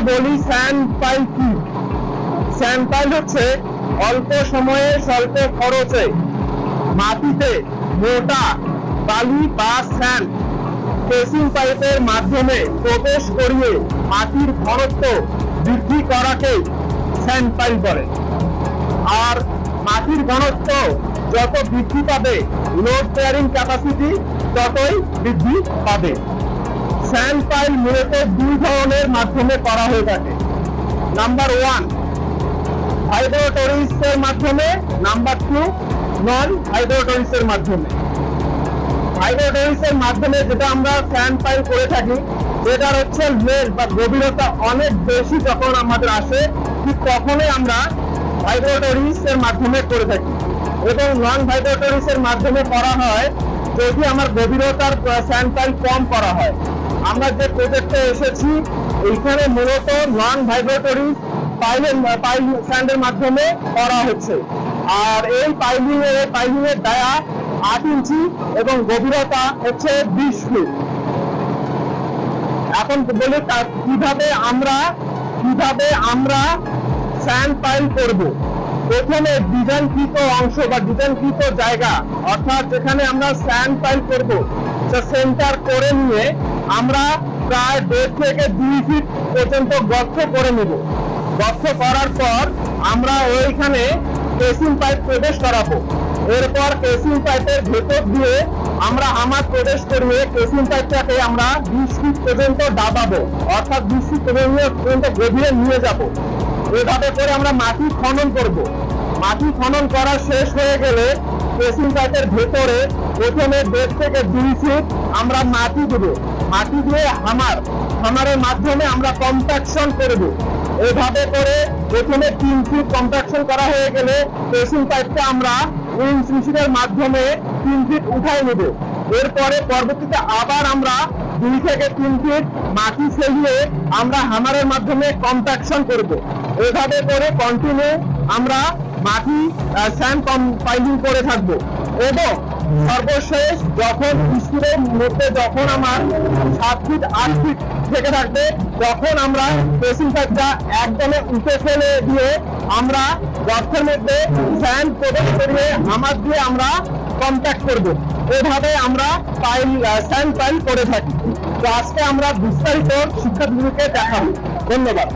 বলি sand pile কি। Sand pile হচ্ছে অল্প সময়ে স্বল্প খরচে মাটিতে মোটা বালি বা স্যান্ড কেসিং পাইপের মাধ্যমে প্রবেশ করিয়ে মাটির ঘনত্ব বৃদ্ধি করাকে স্যান্ড পাইল বলে। আর মাটির ঘনত্ব যত বৃদ্ধি পাবে লোড বেয়ারিং ক্যাপাসিটি ততই বৃদ্ধি পাবে। স্যান্ড পাইল মূলত দুই ধরনের মাধ্যমে করা হয়ে থাকে। নাম্বার 1 হাইড্রোটোরিস এর মাধ্যমে, নাম্বার 2 নন হাইড্রোটোরিস এর মাধ্যমে। হাইড্রোটোরিস এর মাধ্যমে যেটা আমরা স্যান্ড পাইল করে থাকি, যেটার হচ্ছে লেন্থ বা গভীরতা অনেক বেশি যখন আমাদের আসে, ঠিক তখনই আমরা হাইড্রোটোরিস এর মাধ্যমে করে থাকি। এবং নন হাইড্রোটোরিস এর মাধ্যমে করা হয় যদি আমার গভীরতার স্যান্ড পাইল কম করা হয়। আমরা যে প্রজেক্টে এসেছি এইখানে মূলত নন হাইড্রোটোরিস পাইল স্যান্ডের মাধ্যমে করা হচ্ছে। আর এই পাইলিং এর ডায়া 8 ইঞ্চি এবং গভীরতা হচ্ছে 20 ফিট। এখন বলি কিভাবে আমরা স্যান্ড পাইল করব। প্রথমে ডিজাইনকৃত অংশ বা ডিজাইনকৃত জায়গা, অর্থাৎ যেখানে আমরা স্যান্ড পাইল করব, সেন্টার করে নিয়ে আমরা প্রায় 1.5 থেকে 2 ফিট পর্যন্ত গর্ত করে নেব। গর্ত করার পর আমরা ওইখানে কেসিং পাইপ প্রবেশ করাবো। এরপর কেসিং পাইপের ভেতর দিয়ে আমরা হামার প্রবেশ করিয়ে কেসিং পাইপটাকে আমরা 20 ফিট পর্যন্ত দাবাবো, অর্থাৎ 20 ফিট পর্যন্ত গভীরে নিয়ে যাব। এভাবে করে আমরা মাটি খনন করব। মাটি খনন করা শেষ হয়ে গেলে কেসিং পাইপের ভেতরে প্রথমে 1.5 থেকে 2 ফিট আমরা মাটি দেব। মাটি দিয়ে হামারের মাধ্যমে আমরা কম্প্যাকশন করব। এইভাবে করে প্রথমে 3 ফিট কম্প্যাকশন করা হয়ে গেলে কেসিং পাইপটা আমরা উইন্স মেশিনের মাধ্যমে 3 ফিট উঠাই নেব। এরপরে পরবর্তীতে আবার আমরা 2 থেকে 3 ফিট মাটি ফেলিয়ে আমরা হামারের মাধ্যমে কম্প্যাকশন করব। এইভাবে করে কন্টিনিউ আমরা মাটি স্যান্ড পাইলিং করে থাকবো। এবং সর্বশেষ যখন স্কুলের মধ্যে যখন আমার 7 ফিট 8 ফিট থেকে থাকবে, তখন আমরা কেসিং পাইপটা একদমে উঠে ফেলে দিয়ে আমরা গর্তের মধ্যে স্যান্ড প্রবেশ করিয়ে হামার দিয়ে আমরা কম্প্যাক্ট করব। এভাবে আমরা স্যান্ড পাইল করে থাকি। তো আজকে আমরা বিস্তারিত শিক্ষার্থীদেরকে দেখাবো। ধন্যবাদ।